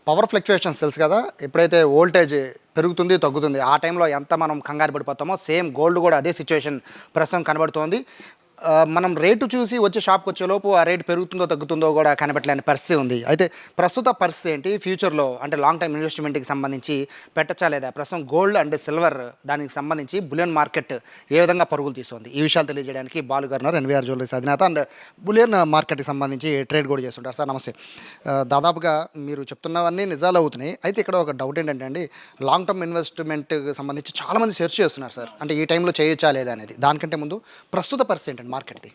Power fluctuations తెలుసు కదా. ఎప్పుడైతే వోల్టేజ్ పెరుగుతుంది తగ్గుతుంది ఆ టైంలో ఎంత మనం కంగారు పడిపోతామో సేమ్ గోల్డ్ కూడా అదే సిచ్యువేషన్ ప్రస్తుతం కనబడుతోంది. మనం రేటు చూసి వచ్చి షాప్కి వచ్చేలోపు ఆ రేటు పెరుగుతుందో తగ్గుతుందో కూడా కనబెట్టలేని పరిస్థితి ఉంది. అయితే ప్రస్తుత పరిస్థితి ఏంటి, ఫ్యూచర్లో అంటే లాంగ్ టైమ్ ఇన్వెస్ట్మెంట్కి సంబంధించి పెట్టచ్చా లేదా, ప్రస్తుతం గోల్డ్ అండ్ సిల్వర్ దానికి సంబంధించి బులియన్ మార్కెట్ ఏ విధంగా పరుగులు తీస్తుంది, ఈ విషయాలు తెలియజేయడానికి బాలు గారు ఎన్వీఆర్ జ్యువెలరీస్ అధినేత అండ్ బులియన్ మార్కెట్కి సంబంధించి ట్రేడ్ కూడా చేస్తుంటారు. సార్ నమస్తే. దాదాపుగా మీరు చెప్తున్నవన్నీ నిజాలు అవుతున్నాయి. అయితే ఇక్కడ ఒక డౌట్ ఏంటంటే అండి, లాంగ్ టర్మ్ ఇన్వెస్ట్మెంట్కి సంబంధించి చాలామంది సెర్చ్ చేస్తున్నారు సార్, అంటే ఈ టైంలో చేయొచ్చా లేదా అనేది. దానికంటే ముందు ప్రస్తుత పరిస్థితి ఏంటండి మార్కెట్ది?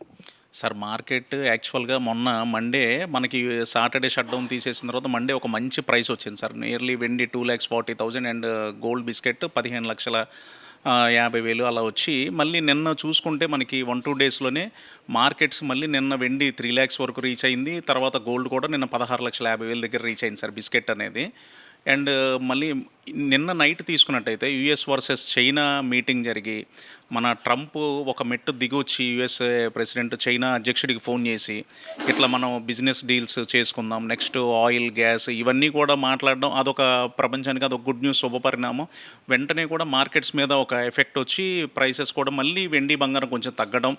సార్ మార్కెట్ యాక్చువల్గా మొన్న మండే మనకి సాటర్డే షట్ డౌన్ తీసేసిన తర్వాత మండే ఒక మంచి ప్రైస్ వచ్చింది సార్. నియర్లీ వెండి 2,40,000 అండ్ గోల్డ్ బిస్కెట్ 15,50,000 అలా వచ్చి మళ్ళీ నిన్న చూసుకుంటే మనకి 1-2 డేస్లోనే మార్కెట్స్ మళ్ళీ నిన్న వెండి 3 lakhs వరకు రీచ్ అయింది. తర్వాత గోల్డ్ కూడా నిన్న 16,50,000 దగ్గర రీచ్ అయింది సార్ బిస్కెట్ అనేది. అండ్ మళ్ళీ నిన్న నైట్ తీసుకున్నట్టయితే యుఎస్ వర్సెస్ చైనా మీటింగ్ జరిగి మన ట్రంప్ ఒక మెట్టు దిగొచ్చి యుఎస్ ప్రెసిడెంట్ చైనా అధ్యక్షుడికి ఫోన్ చేసి ఇట్లా మనం బిజినెస్ డీల్స్ చేసుకుందాం, నెక్స్ట్ ఆయిల్ గ్యాస్ ఇవన్నీ కూడా మాట్లాడడం, అదొక ప్రపంచానికి అదొక గుడ్ న్యూస్, శుభపరిణామం. వెంటనే కూడా మార్కెట్స్ మీద ఒక ఎఫెక్ట్ వచ్చి ప్రైసెస్ కూడా మళ్ళీ వెండి బంగారం కొంచెం తగ్గడం,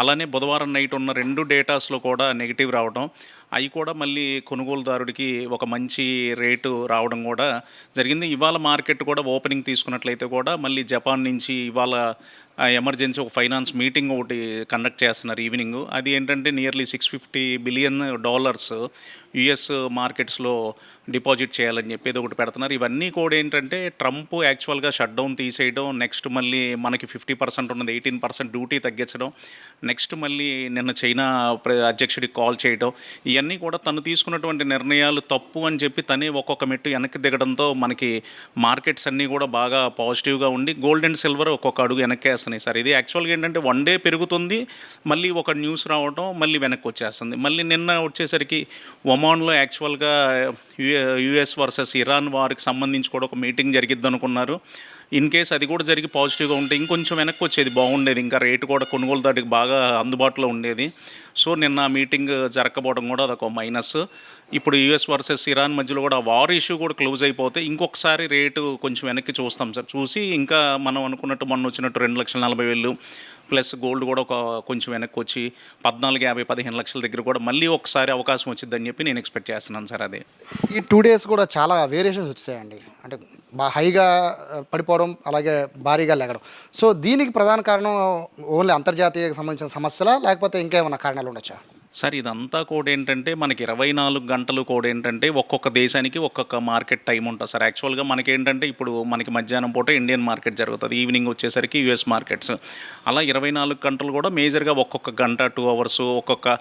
అలానే బుధవారం నైట్ ఉన్న 2 డేటాస్లో కూడా నెగిటివ్ రావడం, అవి కూడా మళ్ళీ కొనుగోలుదారుడికి ఒక మంచి రేటు రావడం కూడా జరిగింది. ఇవాళ మార్కెట్ కూడా ఓపెనింగ్ తీసుకున్నట్లయితే కూడా మళ్ళీ జపాన్ నుంచి ఇవాళ ఎమర్జెన్సీ ఒక ఫైనాన్స్ మీటింగ్ ఒకటి కండక్ట్ చేస్తున్నారు ఈవినింగ్. అది ఏంటంటే నియర్లీ $650 బిలియన్ యుఎస్ మార్కెట్స్లో డిపాజిట్ చేయాలని చెప్పేది ఒకటి పెడుతున్నారు. ఇవన్నీ కూడా ఏంటంటే ట్రంప్ యాక్చువల్గా షట్ డౌన్ తీసేయడం, నెక్స్ట్ మళ్ళీ మనకి 50% ఉన్నది 18% డ్యూటీ తగ్గించడం, నెక్స్ట్ మళ్ళీ నిన్న చైనా అధ్యక్షుడికి కాల్ చేయడం, ఇవన్నీ కూడా తను తీసుకున్నటువంటి నిర్ణయాలు తప్పు అని చెప్పి తనే ఒక్కొక్క మెట్టు వెనక్కి దిగడంతో మనకి మార్కెట్స్ అన్నీ కూడా బాగా పాజిటివ్గా ఉండి గోల్డ్ అండ్ సిల్వర్ ఒక్కొక్క అడుగు వెనక్కేస్తున్నాయి సార్. ఇది యాక్చువల్గా ఏంటంటే 1 డే పెరుగుతుంది, మళ్ళీ ఒక న్యూస్ రావడం మళ్ళీ వెనక్కి వచ్చేస్తుంది. మళ్ళీ నిన్న వచ్చేసరికి ఒమాన్లో యాక్చువల్గా యుఎస్ వర్సెస్ ఇరాన్ వారికి సంబంధించి కూడా ఒక మీటింగ్ జరిగిద్ది అనుకున్నారు. ఇన్ కేస్ అది కూడా జరిగి పాజిటివ్గా ఉంటే ఇంకొంచెం వెనక్కి వచ్చేది బాగుండేది, ఇంకా రేటు కూడా కొనుగోలుదారుడికి బాగా అందుబాటులో ఉండేది. సో నిన్న మీటింగ్ జరగకపోవడం కూడా అదొక మైనస్. ఇప్పుడు యుఎస్ వర్సెస్ ఇరాన్ మధ్యలో కూడా వార్ ఇష్యూ కూడా క్లోజ్ అయిపోతే ఇంకొకసారి రేటు కొంచెం వెనక్కి చూస్తాం సార్. చూసి ఇంకా మనం అనుకున్నట్టు మొన్న వచ్చినట్టు 2,40,000 ప్లస్ గోల్డ్ కూడా ఒక కొంచెం వెనక్కి వచ్చి 14,50,000 15,00,000 దగ్గర కూడా మళ్ళీ ఒకసారి అవకాశం వచ్చిందని చెప్పి నేను ఎక్స్పెక్ట్ చేస్తున్నాను సార్. అదే ఈ 2 days కూడా చాలా వేరియేషన్స్ వచ్చాయండి, అంటే హైగా పడిపోవడం అలాగే భారీగా లెగడం. సో దీనికి ప్రధాన కారణం ఓన్లీ అంతర్జాతీయకు సంబంధించిన సమస్యలా లేకపోతే ఇంకా ఏమైనా కారణాలు ఉండొచ్చా? సార్ ఇదంతా కూడా ఏంటంటే మనకి 24 గంటలు కూడా ఏంటంటే ఒక్కొక్క దేశానికి ఒక్కొక్క మార్కెట్ టైం ఉంటుంది సార్. యాక్చువల్గా మనకేంటంటే ఇప్పుడు మనకి మధ్యాహ్నం పూట ఇండియన్ మార్కెట్ జరుగుతుంది, ఈవినింగ్ వచ్చేసరికి యుఎస్ మార్కెట్స్, అలా 24 గంటలు కూడా మేజర్గా ఒక్కొక్క గంట 2 hours ఒక్కొక్క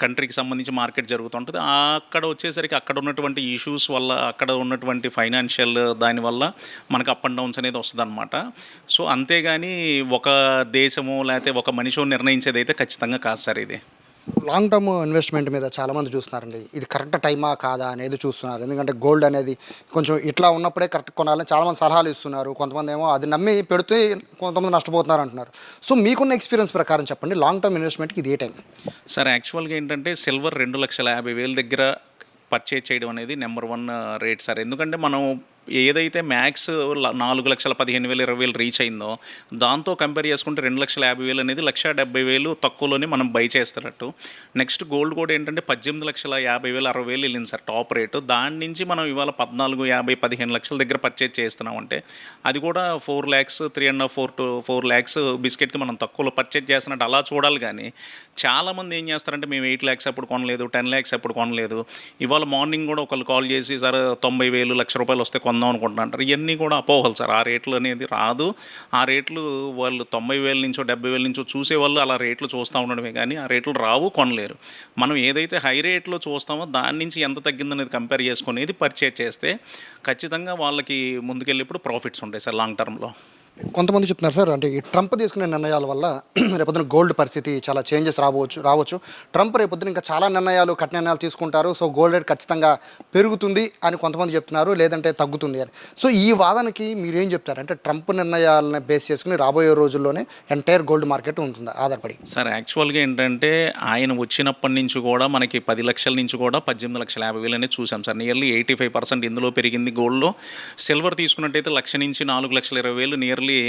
కంట్రీకి సంబంధించి మార్కెట్ జరుగుతుంటుంది. అక్కడ వచ్చేసరికి అక్కడ ఉన్నటువంటి ఇష్యూస్ వల్ల, అక్కడ ఉన్నటువంటి ఫైనాన్షియల్ దానివల్ల మనకు అప్ అండ్ డౌన్స్ అనేది వస్తుంది అనమాట. సో అంతేగాని ఒక దేశము లేకపోతే ఒక మనిషి నిర్ణయించేది అయితే ఖచ్చితంగా కాదు సార్. ఇది లాంగ్ టర్మ్ ఇన్వెస్ట్మెంట్ మీద చాలామంది చూస్తున్నారండి, ఇది కరెక్ట్ టైమా కాదా అనేది చూస్తున్నారు. ఎందుకంటే గోల్డ్ అనేది కొంచెం ఇట్లా ఉన్నప్పుడే కరెక్ట్ కొనాలని చాలామంది సలహాలు ఇస్తున్నారు. కొంతమంది ఏమో అది నమ్మి పెడితే కొంతమంది నష్టపోతున్నారు అంటున్నారు. సో మీకున్న ఎక్స్పీరియన్స్ ప్రకారం చెప్పండి, లాంగ్ టర్మ్ ఇన్వెస్ట్మెంట్కి ఇది ఏ టైం? సార్ యాక్చువల్గా ఏంటంటే సిల్వర్ 2,50,000 దగ్గర పర్చేజ్ చేయడం అనేది నెంబర్ 1 రేట్ సార్. ఎందుకంటే మనం ఏదైతే మ్యాక్స్ 4,15,000 20,000 రీచ్ అయిందో దాంతో కంపేర్ చేసుకుంటే 2,50,000 అనేది 1,70,000 తక్కువలోనే మనం బై చేస్తున్నట్టు. నెక్స్ట్ గోల్డ్ కూడా ఏంటంటే 18,50,000 60,000 వెళ్ళింది సార్ టాప్ రేటు. దాని నుంచి మనం ఇవాళ 14,50,000 15,00,000 దగ్గర పర్చేజ్ చేస్తున్నామంటే అది కూడా 4 lakhs 3.5 to 4 lakhs బిస్కెట్కి మనం తక్కువలో పర్చేజ్ చేస్తున్నట్టు అలా చూడాలి. కానీ చాలామంది ఏం చేస్తారంటే మేము 8 lakhs అప్పుడు కొనలేదు, 10 lakhs అప్పుడు కొనలేదు. ఇవాళ మార్నింగ్ కూడా ఒకళ్ళు కాల్ చేసి సార్ 90,000 1,00,000 వస్తే కొందాం అనుకుంటున్నారు. ఇవన్నీ కూడా అపోహలు సార్. ఆ రేట్లు అనేది రాదు. ఆ రేట్లు వాళ్ళు 90,000 నుంచో 70,000 నుంచో చూసేవాళ్ళు అలా రేట్లు చూస్తూ ఉండడమే కానీ ఆ రేట్లు రావు, కొనలేరు. మనం ఏదైతే హై రేట్లో చూస్తామో దాని నుంచి ఎంత తగ్గిందనేది కంపేర్ చేసుకునేది పర్చేజ్ చేస్తే ఖచ్చితంగా వాళ్ళకి ముందుకెళ్ళేప్పుడు ప్రాఫిట్స్ ఉంటాయి సార్ లాంగ్ టర్మ్లో. కొంతమంది చెప్తున్నారు సార్, అంటే ఈ ట్రంప్ తీసుకునే నిర్ణయాల వల్ల రేపొద్దున గోల్డ్ పరిస్థితి చాలా చేంజెస్ రావచ్చు. ట్రంప్ రేపొద్దున ఇంకా చాలా కఠిన నిర్ణయాలు తీసుకుంటారు. సో గోల్డ్ రేట్ ఖచ్చితంగా పెరుగుతుంది అని కొంతమంది చెప్తున్నారు, లేదంటే తగ్గుతుంది అని. సో ఈ వాదనకి మీరేం చెప్తారు? అంటే ట్రంప్ నిర్ణయాలను బేస్ చేసుకుని రాబోయే రోజుల్లోనే ఎంటైర్ గోల్డ్ మార్కెట్ ఉంటుందా ఆధారపడి? సార్ యాక్చువల్గా ఏంటంటే ఆయన వచ్చినప్పటి నుంచి కూడా మనకి 10 లక్షల నుంచి కూడా 18,50,000 అనేది చూసాం సార్. నియర్లీ 85% ఇందులో పెరిగింది గోల్డ్లో. సిల్వర్ తీసుకున్నట్టయితే 1,00,000 నుంచి 4,20,000 నియర్లీ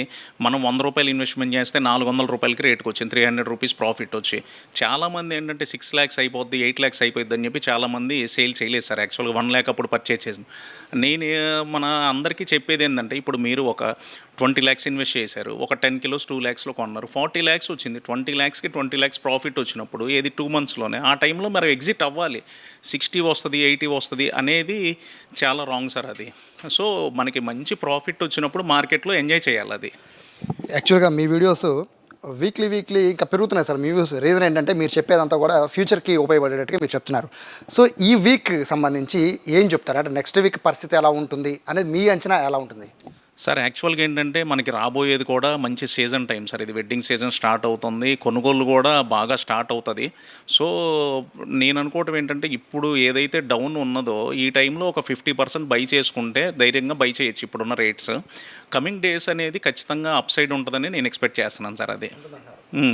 మనం 100 రూపాయలు ఇన్వెస్ట్మెంట్ చేస్తే 400 రూపాయలకి రేటుకి వచ్చింది, 300 రూపీస్ ప్రాఫిట్ వచ్చి. చాలామంది ఏంటంటే 6 lakhs అయిపోద్ది, 8 lakhs అయిపోద్ది అని చెప్పి చాలామంది సేల్ చేయలేదు సార్. యాక్చువల్గా 1 lakh అప్పుడు పర్చేజ్ చేసింది. నేను మన అందరికీ చెప్పేది ఏంటంటే, ఇప్పుడు మీరు ఒక 20 lakhs ఇన్వెస్ట్ చేశారు, ఒక 10 kilos 2 lakhsలో కొన్నారు, 40 lakhs వచ్చింది. 20 lakhsకి 20 lakhs ప్రాఫిట్ వచ్చినప్పుడు ఏది 2 monthsలోనే ఆ టైంలో మరి ఎగ్జిట్ అవ్వాలి. 60 వస్తుంది, 80 వస్తుంది అనేది చాలా రాంగ్ సార్ అది. సో మనకి మంచి ప్రాఫిట్ వచ్చినప్పుడు మార్కెట్లో ఎంజాయ్ చేయాలి అది. యాక్చువల్గా మీ వీడియోస్ వీక్లీ ఇంకా పెరుగుతున్నాయి సార్ మీ వ్యూస్. రీజన్ ఏంటంటే మీరు చెప్పేదంతా కూడా ఫ్యూచర్కి ఉపయోగపడేటట్టుగా మీరు చెప్తున్నారు. సో ఈ వీక్ సంబంధించి ఏం చెప్తారు? అంటే నెక్స్ట్ వీక్ పరిస్థితి ఎలా ఉంటుంది అనేది మీ అంచనా ఎలా ఉంటుంది? సార్ యాక్చువల్గా ఏంటంటే మనకి రాబోయేది కూడా మంచి సీజన్ టైం సార్. ఇది వెడ్డింగ్ సీజన్ స్టార్ట్ అవుతుంది, కొనుగోలు కూడా బాగా స్టార్ట్ అవుతుంది. సో నేను అనుకోవటం ఏంటంటే, ఇప్పుడు ఏదైతే డౌన్ ఉన్నదో ఈ టైంలో ఒక 50% బై చేసుకుంటే ధైర్యంగా బై చేయొచ్చు ఇప్పుడున్న రేట్స్. కమింగ్ డేస్ అనేది ఖచ్చితంగా అప్ సైడ్ ఉంటుందని నేను ఎక్స్పెక్ట్ చేస్తున్నాను సార్. అదే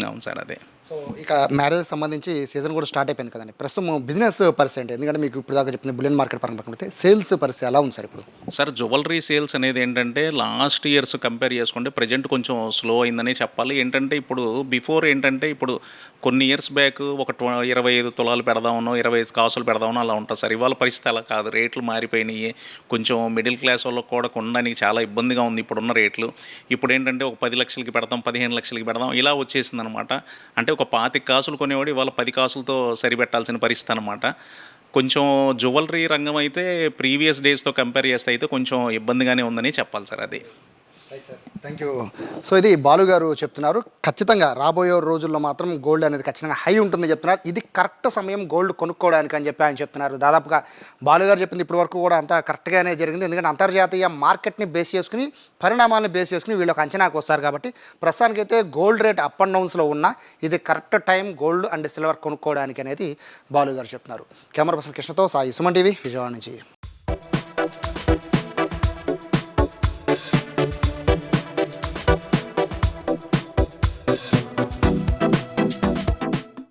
అవును సార్ అదే. సో ఇక మ్యారేజ్ సంబంధించి సీజన్ కూడా స్టార్ట్ అయిపోయింది కదండి. ప్రస్తుతం బిజినెస్ పరిస్థితి, ఎందుకంటే మీకు ఇప్పుడు దాకా చెప్పింది బులియన్ మార్కెట్ పరంగా పట్టుకుంటే సేల్స్ పరిస్థితి ఎలా ఉంది సార్ ఇప్పుడు? సార్ జ్యువెలరీ సేల్స్ అనేది ఏంటంటే లాస్ట్ ఇయర్స్ కంపేర్ చేసుకుంటే ప్రజెంట్ కొంచెం స్లో అయిందనే చెప్పాలి. ఏంటంటే ఇప్పుడు బిఫోర్ ఏంటంటే, ఇప్పుడు కొన్ని ఇయర్స్ బ్యాక్ ఒక 25 తులాలు పెడదామనో 25 కాసులు పెడదామనో అలా ఉంటుంది సార్. ఇవాళ పరిస్థితి అలా కాదు, రేట్లు మారిపోయినాయి. కొంచెం మిడిల్ క్లాస్ వాళ్ళకి కూడా కొనడానికి చాలా ఇబ్బందిగా ఉంది ఇప్పుడున్న రేట్లు. ఇప్పుడు ఏంటంటే ఒక 10 లక్షలకి పెడదాం, 15 లక్షలకి పెడదాం ఇలా వచ్చేసింది అనమాట. అంటే ఒక 25 కాసులు కొనేవాడు ఇవాళ 10 కాసులతో సరిపెట్టాల్సిన పరిస్థితి అనమాట. కొంచెం జ్యువెలరీ రంగం అయితే ప్రీవియస్ డేస్తో కంపేర్ చేస్తే అయితే కొంచెం ఇబ్బందిగానే ఉందని చెప్పాలి సార్. అది థ్యాంక్ యూ. సో ఇది బాలు గారు చెప్తున్నారు. ఖచ్చితంగా రాబోయే రోజుల్లో మాత్రం గోల్డ్ అనేది ఖచ్చితంగా హై ఉంటుందని చెప్తున్నారు. ఇది కరెక్ట్ సమయం గోల్డ్ కొనుక్కోవడానికి అని చెప్పి ఆయన చెప్తున్నారు. దాదాపుగా బాలు గారు చెప్పింది ఇప్పటి వరకు కూడా అంతా కరెక్ట్గానే జరిగింది. ఎందుకంటే అంతర్జాతీయ మార్కెట్ని బేస్ చేసుకుని, పరిణామాలను బేస్ చేసుకుని వీళ్ళకి అంచనాకు వస్తారు కాబట్టి ప్రస్తుతానికైతే గోల్డ్ రేట్ అప్ అండ్ డౌన్స్లో ఉన్న ఇది correct time gold and silver కొనుక్కోవడానికి అనేది బాలు గారు చెప్తున్నారు. కెమెరా పర్సన్ కృష్ణతో సాయి, సుమన్ టీవీ, విజయవాడ నుంచి.